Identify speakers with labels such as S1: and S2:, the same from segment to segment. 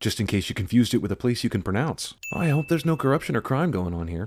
S1: just in case you confused it with a place you can pronounce. I hope there's no corruption or crime going on here.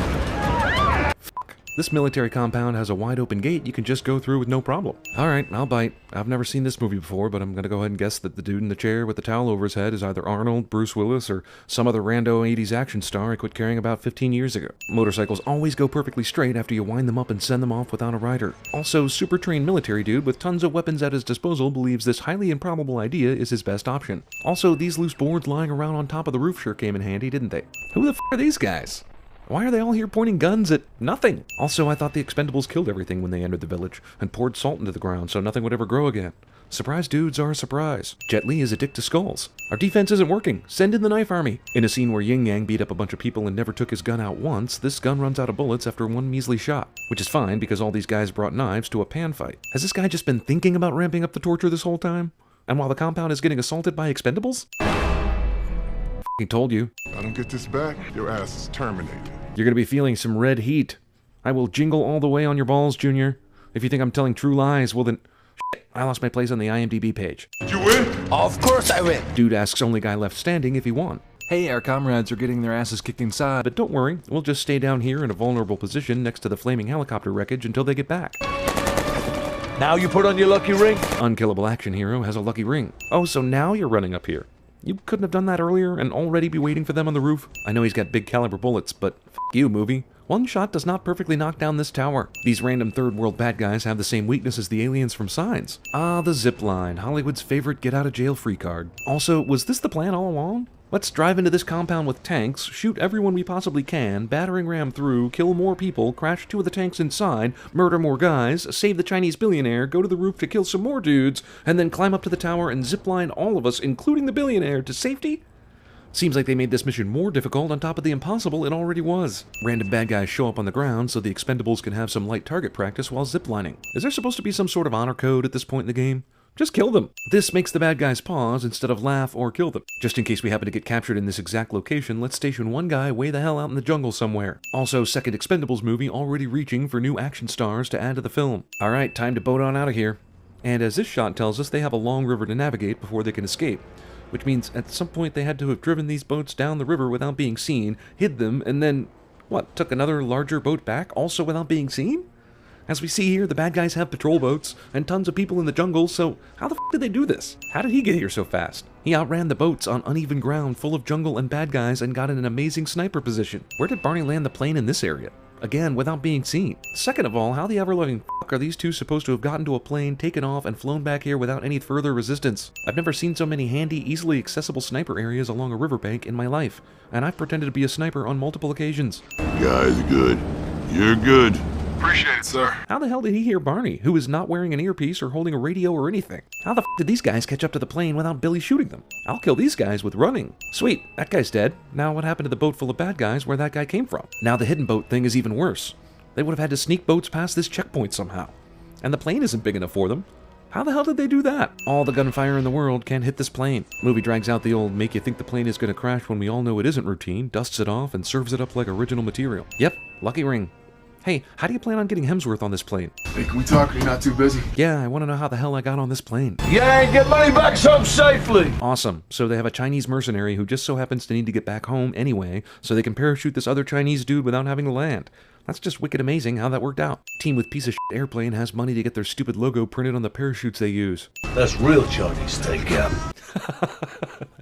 S1: Fuck. This military compound has a wide open gate you can just go through with no problem. Alright, I'll bite. I've never seen this movie before, but I'm gonna go ahead and guess that the dude in the chair with the towel over his head is either Arnold, Bruce Willis, or some other rando 80s action star I quit carrying about 15 years ago. Motorcycles always go perfectly straight after you wind them up and send them off without a rider. Also, super trained military dude with tons of weapons at his disposal believes this highly improbable idea is his best option. Also, these loose boards lying around on top of the roof sure came in handy, didn't they? Who the f are these guys? Why are they all here pointing guns at nothing? Also, I thought the Expendables killed everything when they entered the village and poured salt into the ground so nothing would ever grow again. Surprise dudes are a surprise. Jet Li is addicted to skulls. Our defense isn't working. Send in the knife army. In a scene where Yin Yang beat up a bunch of people and never took his gun out once, this gun runs out of bullets after one measly shot. Which is fine because all these guys brought knives to a pan fight. Has this guy just been thinking about ramping up the torture this whole time? And while the compound is getting assaulted by Expendables? He told you.
S2: I don't get this back, your ass is terminated.
S1: You're gonna be feeling some red heat. I will jingle all the way on your balls, Junior. If you think I'm telling true lies, well then, shit, I lost my place on the IMDb page.
S2: Did you win?
S3: Of course I win.
S1: Dude asks only guy left standing if he won.
S4: Hey, our comrades are getting their asses kicked inside.
S1: But don't worry, we'll just stay down here in a vulnerable position next to the flaming helicopter wreckage until they get back.
S3: Now you put on your lucky ring?
S1: Unkillable action hero has a lucky ring. Oh, so now you're running up here. You couldn't have done that earlier and already be waiting for them on the roof? I know he's got big caliber bullets, but f you, movie. One shot does not perfectly knock down this tower. These random third world bad guys have the same weakness as the aliens from Signs. Ah, the zip line, Hollywood's favorite get out of jail free card. Also, was this the plan all along? Let's drive into this compound with tanks, shoot everyone we possibly can, battering ram through, kill more people, crash 2 of the tanks inside, murder more guys, save the Chinese billionaire, go to the roof to kill some more dudes, and then climb up to the tower and zipline all of us, including the billionaire, to safety? Seems like they made this mission more difficult on top of the impossible it already was. Random bad guys show up on the ground so the Expendables can have some light target practice while ziplining. Is there supposed to be some sort of honor code at this point in the game? Just kill them. This makes the bad guys pause instead of laugh or kill them. Just in case we happen to get captured in this exact location, let's station one guy way the hell out in the jungle somewhere. Also, second Expendables movie already reaching for new action stars to add to the film. Alright, time to boat on out of here. And as this shot tells us, they have a long river to navigate before they can escape. Which means at some point they had to have driven these boats down the river without being seen, hid them, and then, what, took another larger boat back also without being seen? As we see here, the bad guys have patrol boats and tons of people in the jungle, so how the f did they do this? How did he get here so fast? He outran the boats on uneven ground full of jungle and bad guys and got in an amazing sniper position. Where did Barney land the plane in this area? Again, without being seen. Second of all, how the ever-loving f*** are these two supposed to have gotten to a plane, taken off, and flown back here without any further resistance? I've never seen so many handy, easily accessible sniper areas along a riverbank in my life, and I've pretended to be a sniper on multiple occasions.
S2: Guy's good. You're good. Appreciate it, sir.
S1: How the hell did he hear Barney, who is not wearing an earpiece or holding a radio or anything? How the f did these guys catch up to the plane without Billy shooting them? I'll kill these guys with running. Sweet, that guy's dead. Now what happened to the boat full of bad guys where that guy came from? Now the hidden boat thing is even worse. They would have had to sneak boats past this checkpoint somehow. And the plane isn't big enough for them. How the hell did they do that? All the gunfire in the world can't hit this plane. Movie drags out the old make you think the plane is going to crash when we all know it isn't routine, dusts it off, and serves it up like original material. Yep, lucky ring. Hey, how do you plan on getting Hemsworth on this plane?
S2: Hey, can we talk? You're not too busy.
S1: Yeah, I want to know how the hell I got on this plane.
S3: Yeah, and get money back home safely.
S1: Awesome. So they have a Chinese mercenary who just so happens to need to get back home anyway, so they can parachute this other Chinese dude without having to land. That's just wicked amazing how that worked out. Team with piece of shit airplane has money to get their stupid logo printed on the parachutes they use.
S3: That's real Chinese takeout.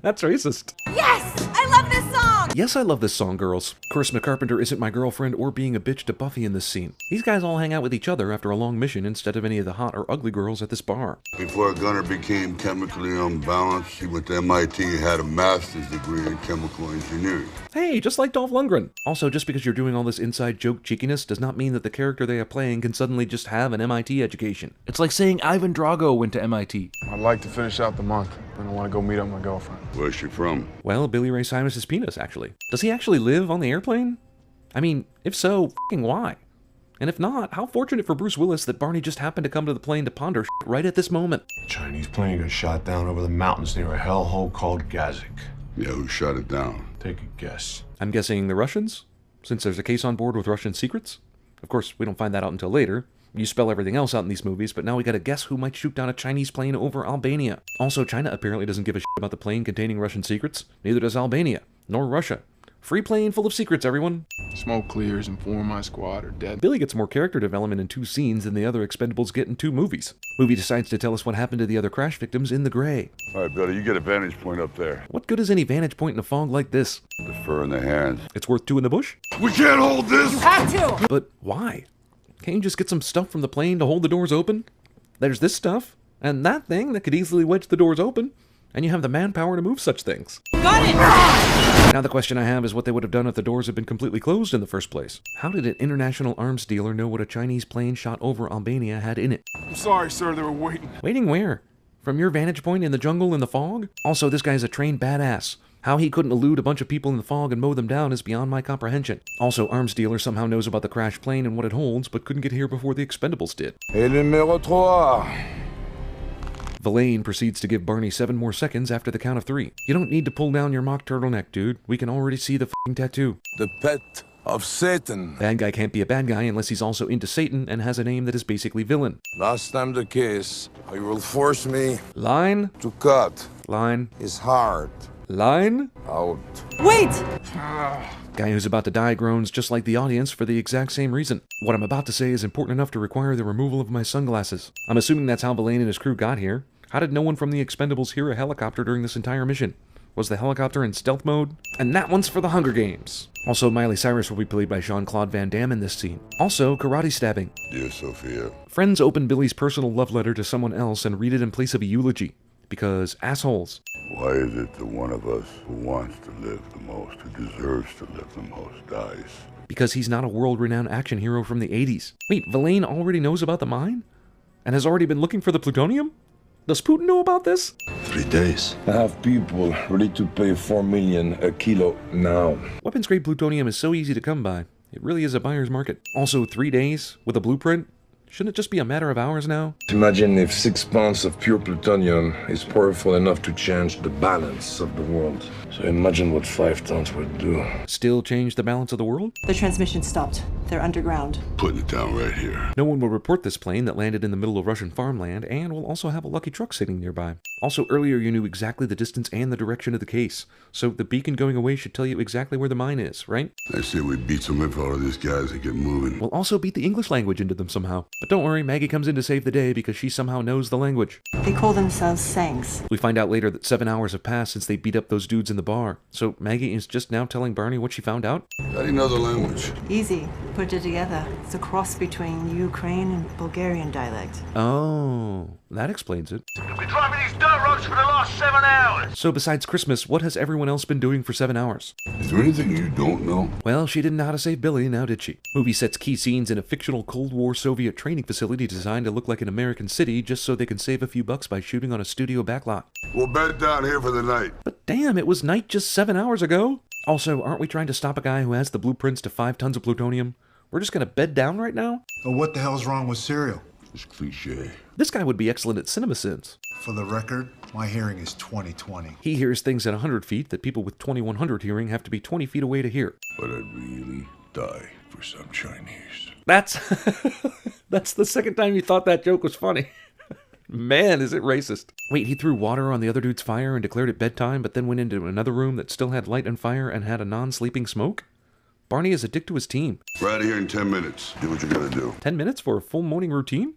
S1: That's racist.
S5: Yes! I love this song!
S1: Yes, I love this song, girls. Charisma Carpenter isn't my girlfriend or being a bitch to Buffy in this scene. These guys all hang out with each other after a long mission instead of any of the hot or ugly girls at this bar.
S6: Before Gunner became chemically unbalanced, he went to MIT and had a master's degree in chemical engineering.
S1: Hey, just like Dolph Lundgren. Also, just because you're doing all this inside joke cheekiness does not mean that the character they are playing can suddenly just have an MIT education.
S4: It's like saying Ivan Drago went to MIT.
S2: I'd like to finish out the month, and I want to go meet up my girlfriend.
S6: Where's she from?
S1: Well, Billy Ray Cyrus's penis, actually. Does he actually live on the airplane? I mean, if so, f***ing why? And if not, how fortunate for Bruce Willis that Barney just happened to come to the plane to ponder shit right at this moment.
S7: Chinese plane got shot down over the mountains near a hellhole called Gazik.
S6: Yeah, who shot it down?
S7: Take a guess.
S1: I'm guessing the Russians, since there's a case on board with Russian secrets. Of course, we don't find that out until later, You spell everything else out in these movies, but now we gotta guess who might shoot down a Chinese plane over Albania. Also, China apparently doesn't give a shit about the plane containing Russian secrets. Neither does Albania, nor Russia. Free plane full of secrets, everyone.
S8: Smoke clears and 4 of my squad are dead.
S1: Billy gets more character development in 2 scenes than the other Expendables get in 2 movies. Movie decides to tell us what happened to the other crash victims in the gray.
S2: All right, Billy, you get a vantage point up there.
S1: What good is any vantage point in a fog like this?
S2: The fur in the hands.
S1: It's worth 2 in the bush?
S2: We can't hold this!
S5: Have to!
S1: But why? Can't you just get some stuff from the plane to hold the doors open? There's this stuff, and that thing that could easily wedge the doors open, and you have the manpower to move such things.
S5: Got it!
S1: Now the question I have is what they would have done if the doors had been completely closed in the first place. How did an international arms dealer know what a Chinese plane shot over Albania had in it?
S8: I'm sorry, sir, they were waiting.
S1: Waiting where? From your vantage point in the jungle in the fog? Also, this guy's a trained badass. How he couldn't elude a bunch of people in the fog and mow them down is beyond my comprehension. Also, arms dealer somehow knows about the crashed plane and what it holds, but couldn't get here before the Expendables did.
S2: Et numéro 3.
S1: Villain proceeds to give Barney 7 more seconds after the count of 3. You don't need to pull down your mock turtleneck, dude. We can already see the f***ing tattoo.
S9: The pet of Satan.
S1: Bad guy can't be a bad guy unless he's also into Satan and has a name that is basically villain.
S9: Last time the case, you will force me
S1: Line,
S9: to cut
S1: line,
S9: his heart
S1: line.
S9: out.
S5: Wait!
S1: Guy who's about to die groans just like the audience for the exact same reason. What I'm about to say is important enough to require the removal of my sunglasses. I'm assuming that's how Villain and his crew got here. How did no one from the Expendables hear a helicopter during this entire mission? Was the helicopter in stealth mode? And that one's for the Hunger Games. Also, Miley Cyrus will be played by Jean-Claude Van Damme in this scene. Also, karate stabbing.
S6: Dear Sophia,
S1: Friends open Billy's personal love letter to someone else and read it in place of a eulogy. Because assholes.
S6: why is it that one of us who wants to live the most, who deserves to live the most, dies?
S1: Because he's not a world-renowned action hero from the 80s. Wait, Villain already knows about the mine? And has already been looking for the plutonium? Does Putin know about this?
S6: 3 days.
S9: I have people ready to pay 4 million a kilo now.
S1: Weapons-grade plutonium is so easy to come by. It really is a buyer's market. Also, 3 days with a blueprint? Shouldn't it just be a matter of hours now?
S9: Imagine if 6 pounds of pure plutonium is powerful enough to change the balance of the world. So imagine what 5 tons would do.
S1: Still change the balance of the world?
S5: The transmission stopped. They're underground.
S6: Putting it down right here.
S1: No one will report this plane that landed in the middle of Russian farmland, and will also have a lucky truck sitting nearby. Also, earlier you knew exactly the distance and the direction of the case, so the beacon going away should tell you exactly where the mine is, right?
S6: I say we beat some info out of these guys and get moving.
S1: We'll also beat the English language into them somehow. But don't worry, Maggie comes in to save the day because she somehow knows the language.
S5: They call themselves Sangs.
S1: We find out later that 7 hours have passed since they beat up those dudes in the bar, so Maggie is just now telling Barney what she found out?
S6: How do you know the language?
S5: Easy. Put it together. It's a cross between Ukraine and Bulgarian dialect.
S1: Oh, that explains it.
S3: We've been driving these dirt roads for the last 7 hours.
S1: So besides Christmas, what has everyone else been doing for 7 hours?
S6: Is there anything you don't know?
S1: Well, she didn't know how to save Billy, now did she? Movie sets key scenes in a fictional Cold War Soviet training facility designed to look like an American city just so they can save a few bucks by shooting on a studio backlot.
S6: We'll bed down here for the night.
S1: But damn, it was night just 7 hours ago! Also, aren't we trying to stop a guy who has the blueprints to 5 tons of plutonium? We're just gonna bed down right now?
S7: Oh, what the hell's wrong with cereal?
S6: It's cliche.
S1: This guy would be excellent at cinema sins.
S7: For the record, my hearing is 20/20.
S1: He hears things at 100 feet that people with 2100 hearing have to be 20 feet away to hear.
S6: But I'd really die for some Chinese.
S1: That's that's the second time you thought that joke was funny. Man, is it racist. Wait, he threw water on the other dude's fire and declared it bedtime, but then went into another room that still had light and fire and had a non-sleeping smoke? Barney is a dick to his team.
S6: We're out of here in 10 minutes. Do what you gotta do.
S1: 10 minutes for a full morning routine?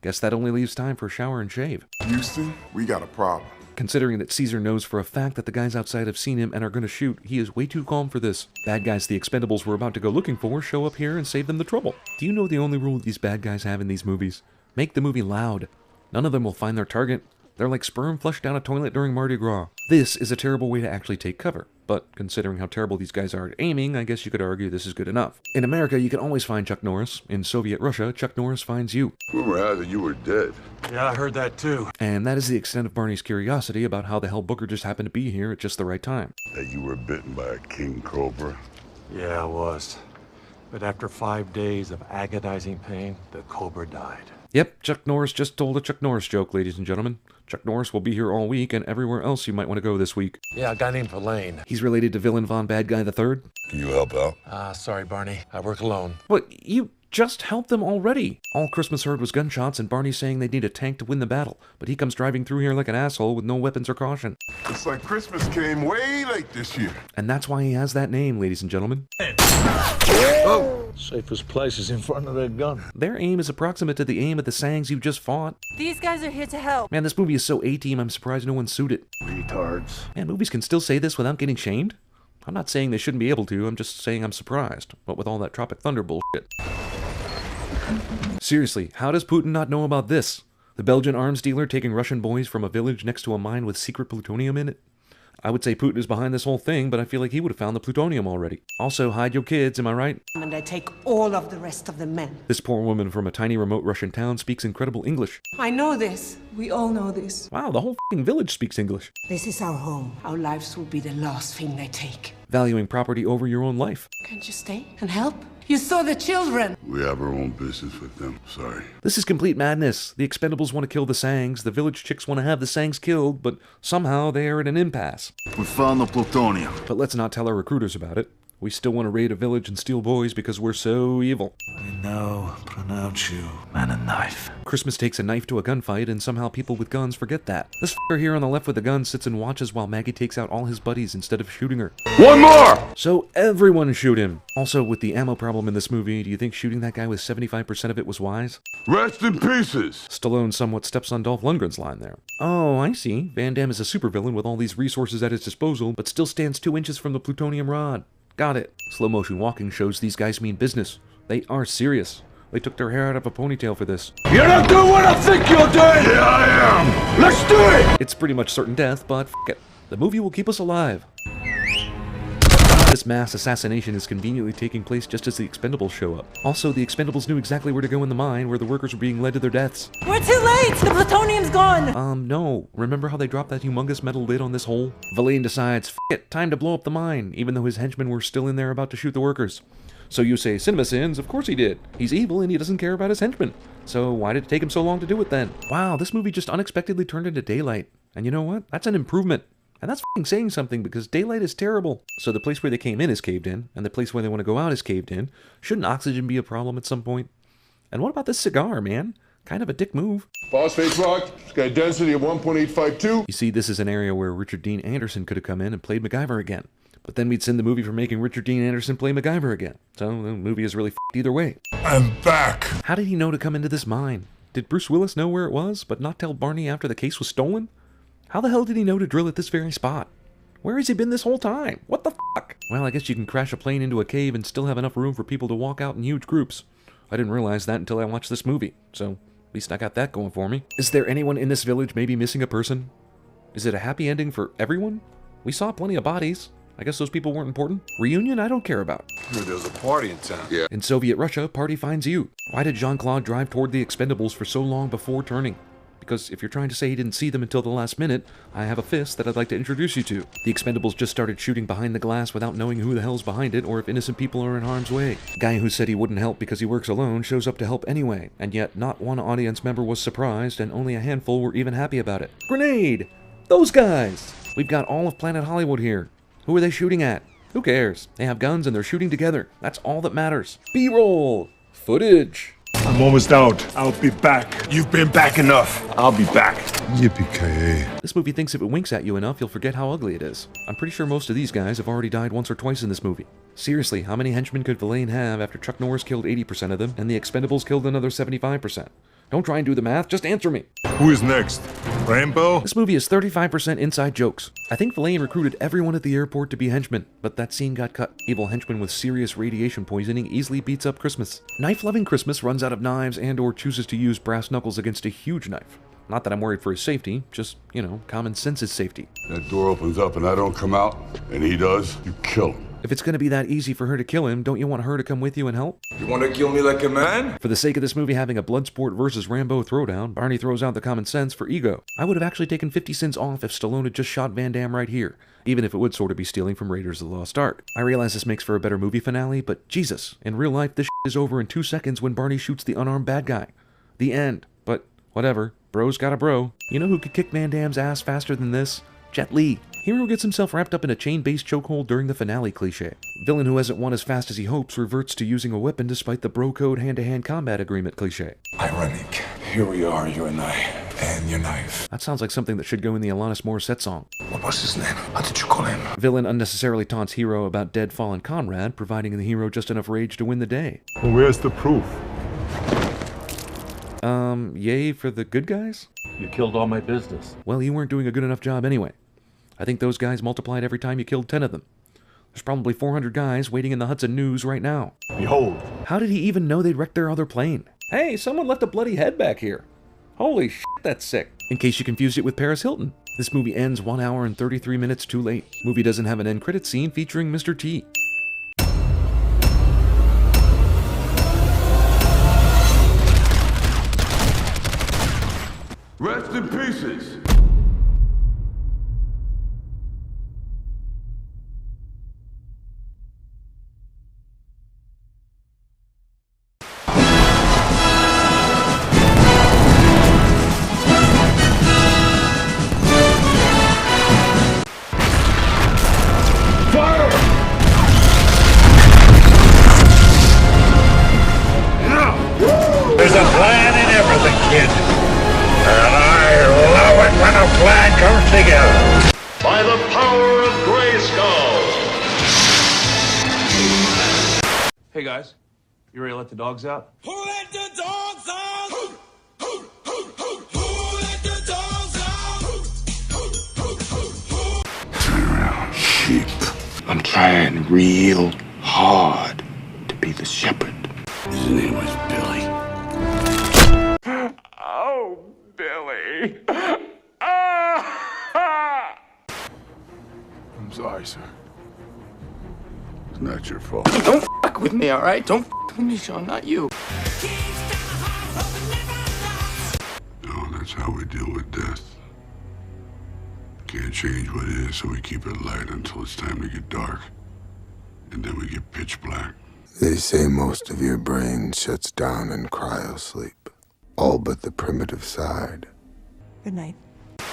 S1: Guess that only leaves time for a shower and shave.
S9: Houston, we got a problem.
S1: Considering that Caesar knows for a fact that the guys outside have seen him and are going to shoot, he is way too calm for this. Bad guys the Expendables were about to go looking for show up here and save them the trouble. Do you know the only rule these bad guys have in these movies? Make the movie loud. None of them will find their target. They're like sperm flushed down a toilet during Mardi Gras. This is a terrible way to actually take cover. But considering how terrible these guys are at aiming, I guess you could argue this is good enough. In America, you can always find Chuck Norris. In Soviet Russia, Chuck Norris finds you.
S6: Rumor has it you were dead.
S3: Yeah, I heard that too.
S1: And that is the extent of Barney's curiosity about how the hell Booker just happened to be here at just the right time.
S6: That you were bitten by a king cobra.
S3: Yeah, I was. But after 5 days of agonizing pain, the cobra died.
S1: Yep, Chuck Norris just told a Chuck Norris joke, ladies and gentlemen. Chuck Norris will be here all week and everywhere else you might want to go this week.
S3: Yeah, a guy named Verlaine.
S1: He's related to Villain Von Bad Guy the Third.
S6: Can you help out?
S3: Sorry, Barney. I work alone.
S1: What, you Just help them already. All Christmas heard was gunshots and Barney saying they need a tank to win the battle, but he comes driving through here like an asshole with no weapons or caution.
S2: It's like Christmas came way late this year.
S1: And that's why he has that name, ladies and gentlemen.
S10: Safest place is in front of their gun.
S1: Their aim is approximate to the aim of the Sangs you just fought.
S5: These guys are here to help.
S1: Man, this movie is so A-team, I'm surprised no one sued it.
S10: Retards.
S1: Man, movies can still say this without getting shamed? I'm not saying they shouldn't be able to, I'm just saying I'm surprised. What with all that Tropic Thunder bullshit. Seriously, how does Putin not know about this? The Belgian arms dealer taking Russian boys from a village next to a mine with secret plutonium in it? I would say Putin is behind this whole thing, but I feel like he would have found the plutonium already. Also, hide your kids, am I right?
S11: And I take all of the rest of the men.
S1: This poor woman from a tiny remote Russian town speaks incredible English.
S11: I know this.
S5: We all know this.
S1: Wow, the whole f***ing village speaks English.
S11: This is our home. Our lives will be the last thing they take.
S1: Valuing property over your own life.
S11: Can't you stay and help? You saw the children.
S6: We have our own business with them. Sorry.
S1: This is complete madness. The Expendables want to kill the Sangs, the village chicks want to have the Sangs killed, but somehow they are at an impasse.
S2: We found the plutonium.
S1: But let's not tell our recruiters about it. We still want to raid a village and steal boys because we're so evil.
S10: I now pronounce you man and knife.
S1: Christmas takes a knife to a gunfight, and somehow people with guns forget that. This f***er here on the left with the gun sits and watches while Maggie takes out all his buddies instead of shooting her.
S2: One more!
S1: So everyone shoot him. Also, with the ammo problem in this movie, do you think shooting that guy with 75% of it was wise?
S2: Rest in pieces!
S1: Stallone somewhat steps on Dolph Lundgren's line there. Oh, I see. Van Damme is a supervillain with all these resources at his disposal, but still stands 2 inches from the plutonium rod. Got it. Slow motion walking shows these guys mean business. They are serious. They took their hair out of a ponytail for this.
S2: You're not doing what I think you're doing! Yeah, I am! Let's do it!
S1: It's pretty much certain death, but f*** it. The movie will keep us alive. This mass assassination is conveniently taking place just as the Expendables show up. Also, the Expendables knew exactly where to go in the mine, where the workers were being led to their deaths.
S5: We're too late! The plutonium's gone!
S1: No. Remember how they dropped that humongous metal lid on this hole? Verlaine decides, f*** it, time to blow up the mine, even though his henchmen were still in there about to shoot the workers. So you say, cinema sins? Of course he did. He's evil and he doesn't care about his henchmen. So why did it take him so long to do it then? Wow, this movie just unexpectedly turned into daylight. And you know what? That's an improvement. And that's f***ing saying something, because daylight is terrible. So the place where they came in is caved in, and the place where they want to go out is caved in. Shouldn't oxygen be a problem at some point? And what about this cigar, man? Kind of a dick move.
S2: Phosphate rock, it's got a density of 1.852.
S1: You see, this is an area where Richard Dean Anderson could have come in and played MacGyver again. But then we'd send the movie for making Richard Dean Anderson play MacGyver again. So the movie is really f***ed either way.
S2: I'm back.
S1: How did he know to come into this mine? Did Bruce Willis know where it was, but not tell Barney after the case was stolen? How the hell did he know to drill at this very spot? Where has he been this whole time? What the fuck? Well, I guess you can crash a plane into a cave and still have enough room for people to walk out in huge groups. I didn't realize that until I watched this movie, so at least I got that going for me. Is there anyone in this village maybe missing a person? Is it a happy ending for everyone? We saw plenty of bodies. I guess those people weren't important. Reunion, I don't care about.
S2: There's a party in town. Yeah.
S1: In Soviet Russia, party finds you. Why did Jean-Claude drive toward the Expendables for so long before turning? Because if you're trying to say he didn't see them until the last minute, I have a fist that I'd like to introduce you to. The Expendables just started shooting behind the glass without knowing who the hell's behind it or if innocent people are in harm's way. Guy who said he wouldn't help because he works alone shows up to help anyway, and yet not one audience member was surprised and only a handful were even happy about it. Grenade! Those guys! We've got all of Planet Hollywood here. Who are they shooting at? Who cares? They have guns and they're shooting together. That's all that matters. B-roll! Footage!
S2: I'm almost out. I'll be back. You've been back enough. I'll be back. Yippee-ki-yay.
S1: This movie thinks if it winks at you enough, you'll forget how ugly it is. I'm pretty sure most of these guys have already died once or twice in this movie. Seriously, how many henchmen could Verlaine have after Chuck Norris killed 80% of them and the Expendables killed another 75%? Don't try and do the math, just answer me.
S2: Who is next? Rambo?
S1: This movie is 35% inside jokes. I think Verlaine recruited everyone at the airport to be henchmen, but that scene got cut. Evil henchman with serious radiation poisoning easily beats up Christmas. Knife-loving Christmas runs out of knives and or chooses to use brass knuckles against a huge knife. Not that I'm worried for his safety, just, you know, common sense is safety.
S6: That door opens up and I don't come out, and he does, you kill him.
S1: If it's going to be that easy for her to kill him, don't you want her to come with you and help?
S9: You want to kill me like a man?
S1: For the sake of this movie having a Bloodsport versus Rambo throwdown, Barney throws out the common sense for ego. I would have actually taken 50 cents off if Stallone had just shot Van Damme right here, even if it would sort of be stealing from Raiders of the Lost Ark. I realize this makes for a better movie finale, but Jesus, in real life this is over in 2 seconds when Barney shoots the unarmed bad guy. The end. But whatever, bro's got a bro. You know who could kick Van Damme's ass faster than this? Jet Li. Hero gets himself wrapped up in a chain-based chokehold during the finale cliché. Villain who hasn't won as fast as he hopes reverts to using a weapon despite the bro code hand-to-hand combat agreement cliché.
S10: Ironic. Here we are, you and I, and your knife.
S1: That sounds like something that should go in the Alanis Morissette song.
S10: What was his name? How did you call him?
S1: Villain unnecessarily taunts Hero about dead fallen comrade, providing the hero just enough rage to win the day.
S2: Well, where's the proof?
S1: Yay for the good guys?
S3: You killed all my business.
S1: Well, you weren't doing a good enough job anyway. I think those guys multiplied every time you killed 10 of them. There's probably 400 guys waiting in the Hudson News right now.
S2: Behold.
S1: How did he even know they'd wrecked their other plane? Hey, someone left a bloody head back here. Holy shit, that's sick. In case you confused it with Paris Hilton. This movie ends 1 hour and 33 minutes too late. Movie doesn't have an end credit scene featuring Mr. T.
S2: Rest in pieces.
S12: There's a plan in everything, kid. And I love it when a plan comes together. By the power of Grayskull.
S7: Hey guys, you ready to let the dogs out?
S12: Who let the dogs out? Who let the dogs out?
S10: Turn around, sheep. I'm trying real hard to be the shepherd. His name was Billy.
S12: Oh, Billy.
S8: I'm sorry, sir.
S6: It's not your fault.
S10: Don't fuck with me, all right? Don't fuck with me, Sean, not you.
S6: No, that's how we deal with death. Can't change what is, so we keep it light until it's time to get dark. And then we get pitch black.
S13: They say most of your brain shuts down in cryosleep. All but the primitive side.
S5: Good night.